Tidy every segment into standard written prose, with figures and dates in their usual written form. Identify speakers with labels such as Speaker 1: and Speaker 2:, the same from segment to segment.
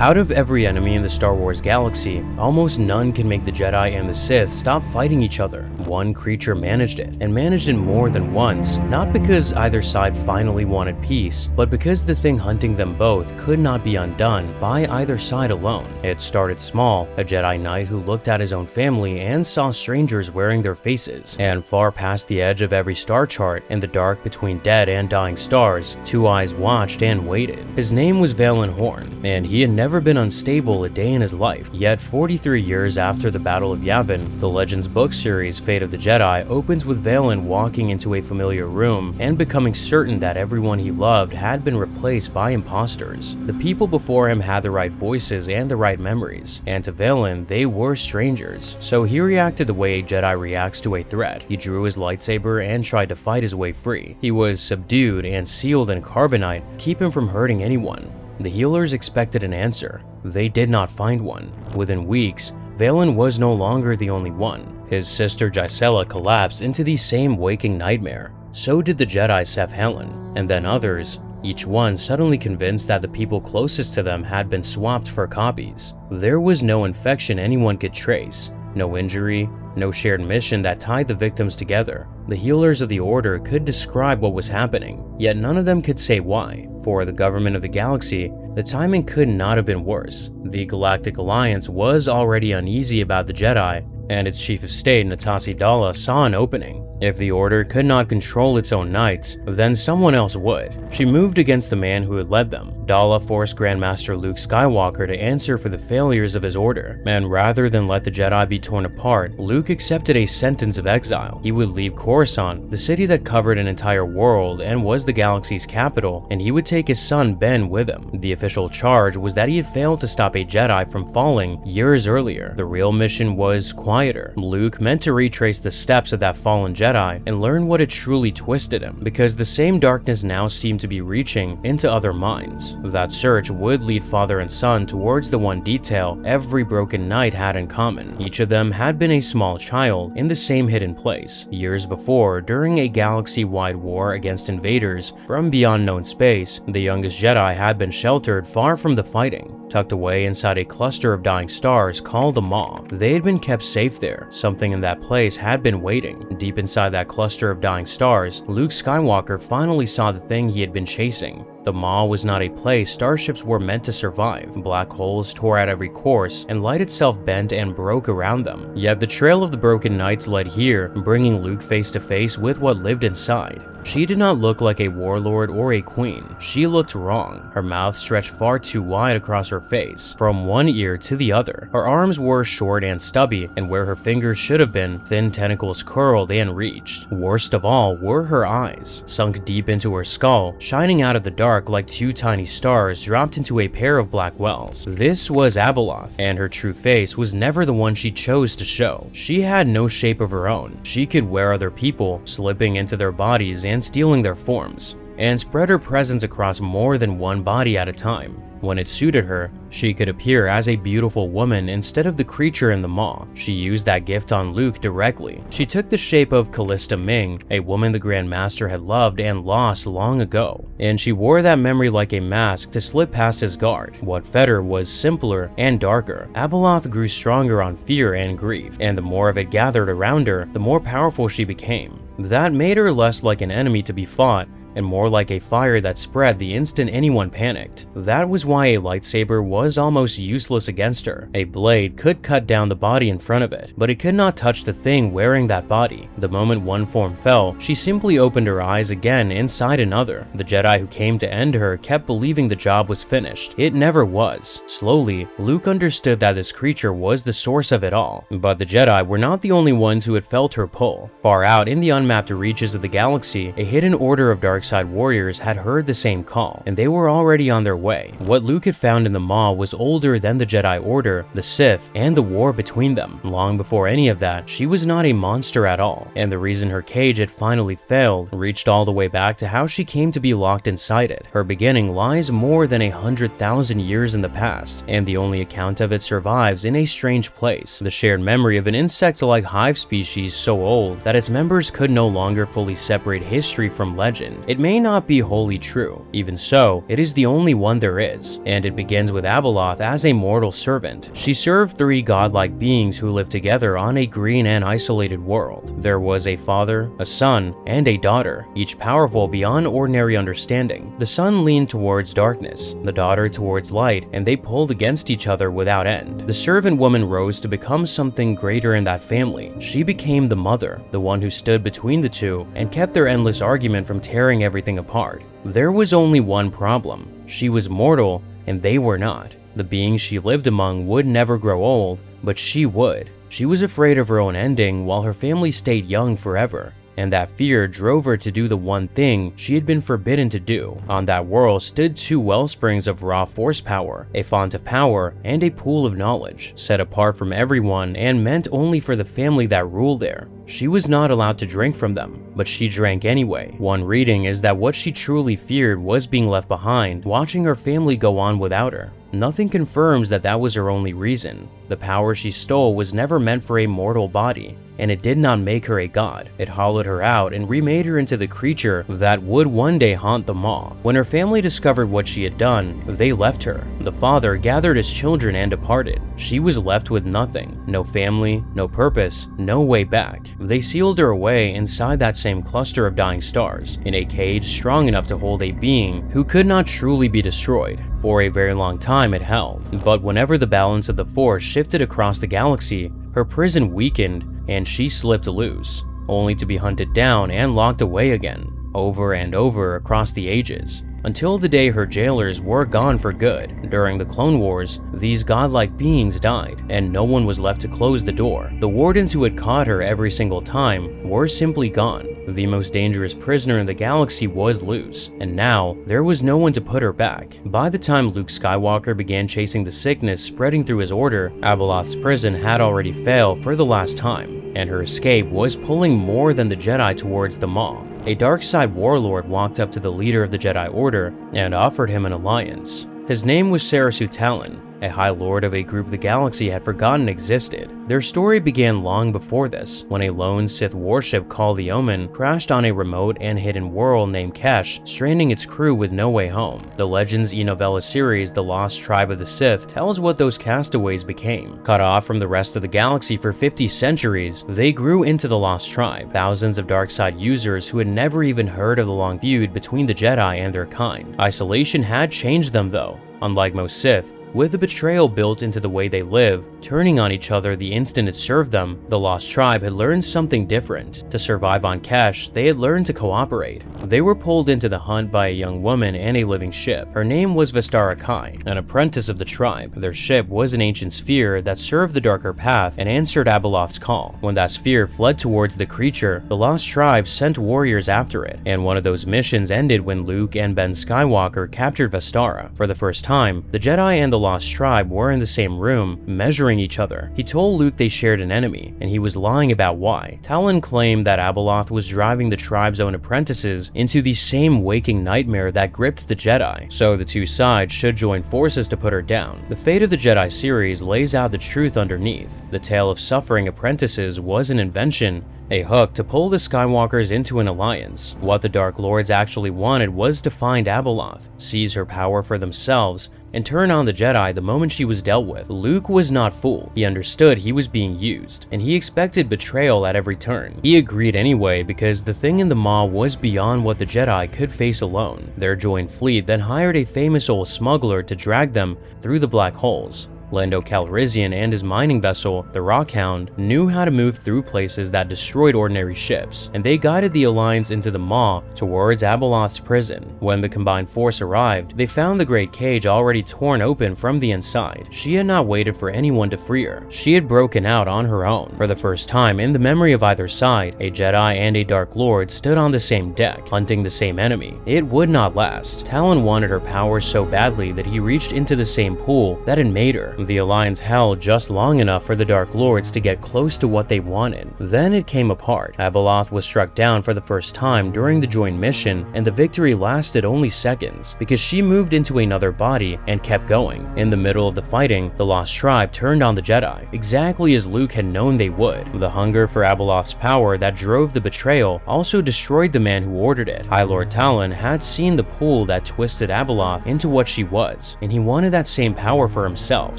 Speaker 1: Out of every enemy in the Star Wars galaxy, almost none can make the Jedi and the Sith stop fighting each other. One creature managed it, and managed it more than once, not because either side finally wanted peace, but because the thing hunting them both could not be undone by either side alone. It started small, a Jedi Knight who looked at his own family and saw strangers wearing their faces, and far past the edge of every star chart, in the dark between dead and dying stars, two eyes watched and waited. His name was Valen Horn, and he had never been unstable a day in his life. Yet 43 years after the Battle of Yavin, the Legends book series Fate of the Jedi opens with Valen walking into a familiar room and becoming certain that everyone he loved had been replaced by imposters. The people before him had the right voices and the right memories, and to Valen, they were strangers. So he reacted the way a Jedi reacts to a threat. He drew his lightsaber and tried to fight his way free. He was subdued and sealed in carbonite, keep him from hurting anyone. The healers expected an answer. They did not find one. Within weeks, Valen was no longer the only one. His sister Gisela collapsed into the same waking nightmare. So did the Jedi Seth Helen, and then others, each one suddenly convinced that the people closest to them had been swapped for copies. There was no infection anyone could trace, no injury, no shared mission that tied the victims together. The healers of the Order could describe what was happening, yet none of them could say why. For the government of the galaxy, the timing could not have been worse. The Galactic Alliance was already uneasy about the Jedi, and its chief of state, Natasi Dalla, saw an opening. If the Order could not control its own knights, then someone else would. She moved against the man who had led them. Dalla forced Grandmaster Luke Skywalker to answer for the failures of his order, and rather than let the Jedi be torn apart, Luke accepted a sentence of exile. He would leave Coruscant, the city that covered an entire world and was the galaxy's capital, and he would take his son Ben with him. The official charge was that he had failed to stop a Jedi from falling years earlier. The real mission was quieter. Luke meant to retrace the steps of that fallen Jedi and learn what had truly twisted him, because the same darkness now seemed to be reaching into other minds. That search would lead father and son towards the one detail every broken knight had in common. Each of them had been a small child in the same hidden place. Years before, during a galaxy-wide war against invaders from beyond known space, the youngest Jedi had been sheltered far from the fighting, tucked away inside a cluster of dying stars called the Maw. They had been kept safe there. Something in that place had been waiting. Deep inside that cluster of dying stars, Luke Skywalker finally saw the thing he had been chasing. The Maw was not a place starships were meant to survive. Black holes tore at every course, and light itself bent and broke around them. Yet the trail of the broken knights led here, bringing Luke face to face with what lived inside. She did not look like a warlord or a queen. She looked wrong. Her mouth stretched far too wide across her face, from one ear to the other. Her arms were short and stubby, and where her fingers should have been, thin tentacles curled and reached. Worst of all were her eyes, sunk deep into her skull, shining out of the dark like two tiny stars dropped into a pair of black wells. This was Abaloth, and her true face was never the one she chose to show. She had no shape of her own. She could wear other people, slipping into their bodies and stealing their forms, and spread her presence across more than one body at a time. When it suited her, she could appear as a beautiful woman instead of the creature in the Maw. She used that gift on Luke directly. She took the shape of Callista Ming, a woman the Grand Master had loved and lost long ago, and she wore that memory like a mask to slip past his guard. What fed her was simpler and darker. Abaloth grew stronger on fear and grief, and the more of it gathered around her, the more powerful she became. That made her less like an enemy to be fought, and more like a fire that spread the instant anyone panicked. That was why a lightsaber was almost useless against her. A blade could cut down the body in front of it, but it could not touch the thing wearing that body. The moment one form fell, she simply opened her eyes again inside another. The Jedi who came to end her kept believing the job was finished. It never was. Slowly, Luke understood that this creature was the source of it all. But the Jedi were not the only ones who had felt her pull. Far out in the unmapped reaches of the galaxy, a hidden order of dark side warriors had heard the same call, and they were already on their way. What Luke had found in the Maw was older than the Jedi Order, the Sith, and the war between them. Long before any of that, she was not a monster at all, and the reason her cage had finally failed reached all the way back to how she came to be locked inside it. Her beginning lies more than 100,000 years in the past, and the only account of it survives in a strange place, the shared memory of an insect-like hive species so old that its members could no longer fully separate history from legend. It may not be wholly true. Even so, it is the only one there is, and it begins with Abaloth as a mortal servant. She served 3 godlike beings who lived together on a green and isolated world. There was a father, a son, and a daughter, each powerful beyond ordinary understanding. The son leaned towards darkness, the daughter towards light, and they pulled against each other without end. The servant woman rose to become something greater in that family. She became the mother, the one who stood between the two and kept their endless argument from tearing everything apart. There was only one problem. She was mortal, and they were not. The beings she lived among would never grow old, but she would. She was afraid of her own ending while her family stayed young forever, and that fear drove her to do the one thing she had been forbidden to do. On that world stood 2 wellsprings of raw force power, a font of power, and a pool of knowledge, set apart from everyone and meant only for the family that ruled there. She was not allowed to drink from them, but she drank anyway. One reading is that what she truly feared was being left behind, watching her family go on without her. Nothing confirms that that was her only reason. The power she stole was never meant for a mortal body, and it did not make her a god. It hollowed her out and remade her into the creature that would one day haunt them all. When her family discovered what she had done, they left her. The father gathered his children and departed. She was left with nothing. No family, no purpose, no way back. They sealed her away inside that same cluster of dying stars, in a cage strong enough to hold a being who could not truly be destroyed. For a very long time it held, but whenever the balance of the force shifted across the galaxy, her prison weakened and she slipped loose, only to be hunted down and locked away again, over and over across the ages, until the day her jailers were gone for good. During the Clone Wars, these godlike beings died, and no one was left to close the door. The wardens who had caught her every single time were simply gone. The most dangerous prisoner in the galaxy was loose, and now there was no one to put her back. By the time Luke Skywalker began chasing the sickness spreading through his order, Abaloth's prison had already failed for the last time, and her escape was pulling more than the Jedi towards the Maw. A dark side warlord walked up to the leader of the Jedi Order and offered him an alliance. His name was Sarasu Talon, a high lord of a group the galaxy had forgotten existed. Their story began long before this, when a lone Sith warship called the Omen crashed on a remote and hidden world named Kesh, stranding its crew with no way home. The Legends e-novella series The Lost Tribe of the Sith tells what those castaways became. Cut off from the rest of the galaxy for 50 centuries, they grew into the Lost Tribe, thousands of dark side users who had never even heard of the long feud between the Jedi and their kind. Isolation had changed them though. Unlike most Sith, with the betrayal built into the way they live, turning on each other the instant it served them, the Lost Tribe had learned something different. To survive on Kesh, they had learned to cooperate. They were pulled into the hunt by a young woman and a living ship. Her name was Vestara Kai, an apprentice of the tribe. Their ship was an ancient sphere that served the darker path and answered Abaloth's call. When that sphere fled towards the creature, the Lost Tribe sent warriors after it, and one of those missions ended when Luke and Ben Skywalker captured Vestara. For the first time, the Jedi and the Lost Tribe were in the same room, measuring each other. He told Luke they shared an enemy, and he was lying about why. Talon claimed that Abaloth was driving the tribe's own apprentices into the same waking nightmare that gripped the Jedi, so the two sides should join forces to put her down. The fate of the Jedi series lays out the truth underneath. The tale of suffering apprentices was an invention, a hook to pull the Skywalkers into an alliance. What the Dark Lords actually wanted was to find Abaloth, seize her power for themselves, and turn on the Jedi the moment she was dealt with. Luke was not fooled. He understood he was being used, and he expected betrayal at every turn. He agreed anyway because the thing in the Maw was beyond what the Jedi could face alone. Their joint fleet then hired a famous old smuggler to drag them through the black holes. Lando Calrissian and his mining vessel, the Rockhound, knew how to move through places that destroyed ordinary ships, and they guided the Alliance into the Maw towards Abaloth's prison. When the combined force arrived, they found the great cage already torn open from the inside. She had not waited for anyone to free her. She had broken out on her own. For the first time in the memory of either side, a Jedi and a Dark Lord stood on the same deck, hunting the same enemy. It would not last. Talon wanted her powers so badly that he reached into the same pool that had made her. The Alliance held just long enough for the Dark Lords to get close to what they wanted. Then it came apart. Abeloth was struck down for the first time during the joint mission, and the victory lasted only seconds because she moved into another body and kept going. In the middle of the fighting, the Lost Tribe turned on the Jedi, exactly as Luke had known they would. The hunger for Abeloth's power that drove the betrayal also destroyed the man who ordered it. High Lord Talon had seen the pull that twisted Abeloth into what she was, and he wanted that same power for himself,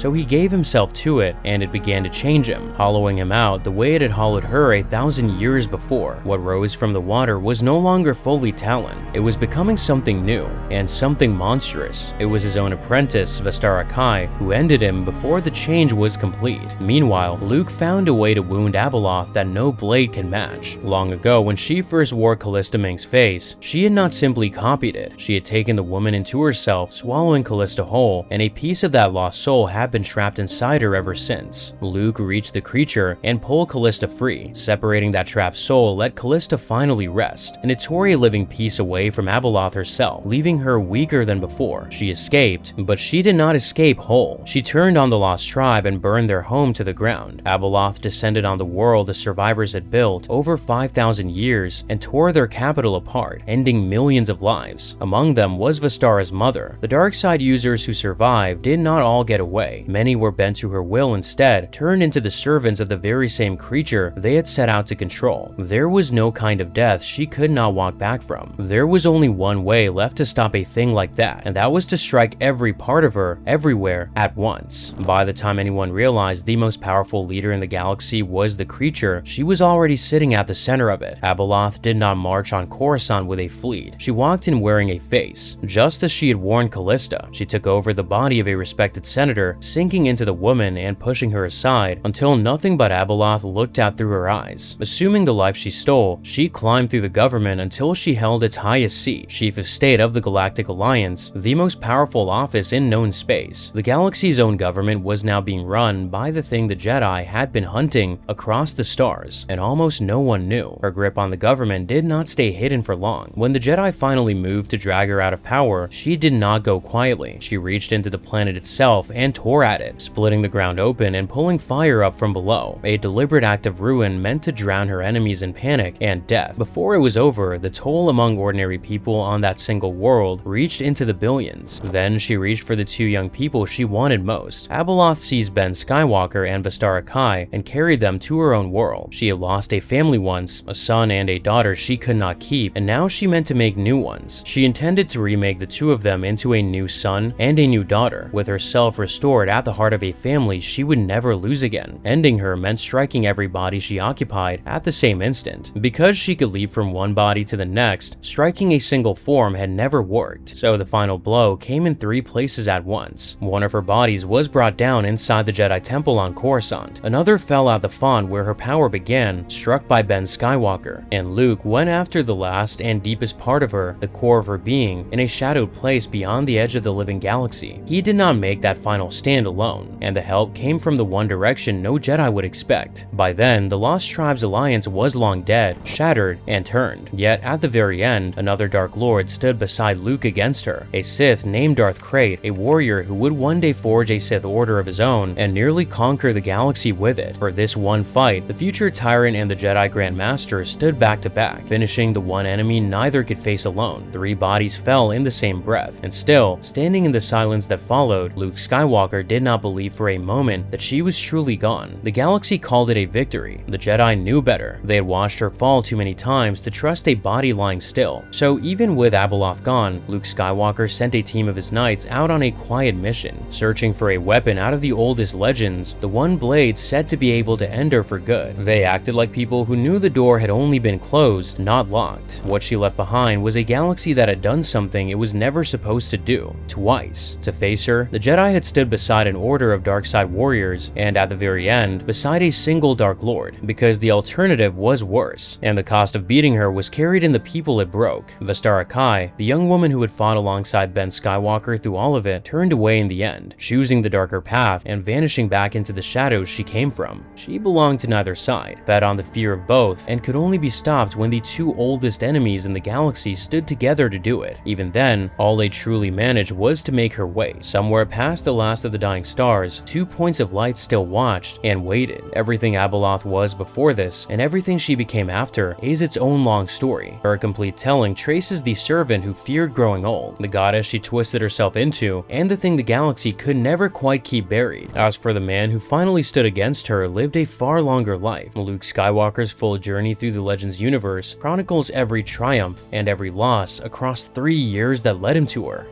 Speaker 1: so he gave himself to it, and it began to change him, hollowing him out the way it had hollowed her 1,000 years before. What rose from the water was no longer fully Talon. It was becoming something new, and something monstrous. It was his own apprentice, Vestara Kai, who ended him before the change was complete. Meanwhile, Luke found a way to wound Abeloth that no blade can match. Long ago, when she first wore Callista Ming's face, she had not simply copied it. She had taken the woman into herself, swallowing Callista whole, and a piece of that lost soul had been trapped inside her ever since. Luke reached the creature and pulled Callista free. Separating that trapped soul let Callista finally rest, and it tore a living piece away from Abeloth herself, leaving her weaker than before. She escaped, but she did not escape whole. She turned on the Lost Tribe and burned their home to the ground. Abeloth descended on the world the survivors had built over 5,000 years and tore their capital apart, ending millions of lives. Among them was Vestara's mother. The dark side users who survived did not all get away. Many were bent to her will instead, turned into the servants of the very same creature they had set out to control. There was no kind of death she could not walk back from. There was only one way left to stop a thing like that, and that was to strike every part of her, everywhere, at once. By the time anyone realized the most powerful leader in the galaxy was the creature, she was already sitting at the center of it. Abaloth did not march on Coruscant with a fleet. She walked in wearing a face, just as she had worn Callista. She took over the body of a respected senator, sinking into the woman and pushing her aside until nothing but Abaloth looked out through her eyes. Assuming the life she stole, she climbed through the government until she held its highest seat, Chief of State of the Galactic Alliance, the most powerful office in known space. The galaxy's own government was now being run by the thing the Jedi had been hunting across the stars, and almost no one knew. Her grip on the government did not stay hidden for long. When the Jedi finally moved to drag her out of power, she did not go quietly. She reached into the planet itself and tore at it, splitting the ground open and pulling fire up from below, a deliberate act of ruin meant to drown her enemies in panic and death. Before it was over, the toll among ordinary people on that single world reached into the billions. Then she reached for the two young people she wanted most. Abaloth seized Ben Skywalker and Vestara Kai and carried them to her own world. She had lost a family once, a son and a daughter she could not keep, and now she meant to make new ones. She intended to remake the two of them into a new son and a new daughter, with herself restored at the heart of a family she would never lose again. Ending her meant striking every body she occupied at the same instant. Because she could leap from one body to the next, striking a single form had never worked, so the final blow came in 3 places at once. One of her bodies was brought down inside the Jedi Temple on Coruscant. Another fell out the font where her power began, struck by Ben Skywalker, and Luke went after the last and deepest part of her, the core of her being, in a shadowed place beyond the edge of the living galaxy. He did not make that final stand alone, and the help came from the one direction no Jedi would expect. By then, the Lost Tribe's alliance was long dead, shattered, and turned. Yet at the very end, another Dark Lord stood beside Luke against her, a Sith named Darth Krayt, a warrior who would one day forge a Sith order of his own and nearly conquer the galaxy with it. For this one fight, the future tyrant and the Jedi Grand Master stood back to back, finishing the one enemy neither could face alone. 3 bodies fell in the same breath, and still, standing in the silence that followed, Luke Skywalker did not believe for a moment that she was truly gone. The galaxy called it a victory. The Jedi knew better. They had watched her fall too many times to trust a body lying still. So even with Abaloth gone, Luke Skywalker sent a team of his knights out on a quiet mission, searching for a weapon out of the oldest legends, the one blade said to be able to end her for good. They acted like people who knew the door had only been closed, not locked. What she left behind was a galaxy that had done something it was never supposed to do, twice. To face her, the Jedi had stood beside an order of dark side warriors, and at the very end, beside a single Dark Lord, because the alternative was worse, and the cost of beating her was carried in the people it broke. Vestara Kai, the young woman who had fought alongside Ben Skywalker through all of it, turned away in the end, choosing the darker path and vanishing back into the shadows she came from. She belonged to neither side, fed on the fear of both, and could only be stopped when the 2 oldest enemies in the galaxy stood together to do it. Even then, all they truly managed was to make her way somewhere past the last of the dying dying stars, 2 points of light still watched and waited. Everything Abaloth was before this, and everything she became after, is its own long story. Her complete telling traces the servant who feared growing old, the goddess she twisted herself into, and the thing the galaxy could never quite keep buried. As for the man who finally stood against her, lived a far longer life. Luke Skywalker's full journey through the Legends universe chronicles every triumph and every loss across 3 years that led him to her.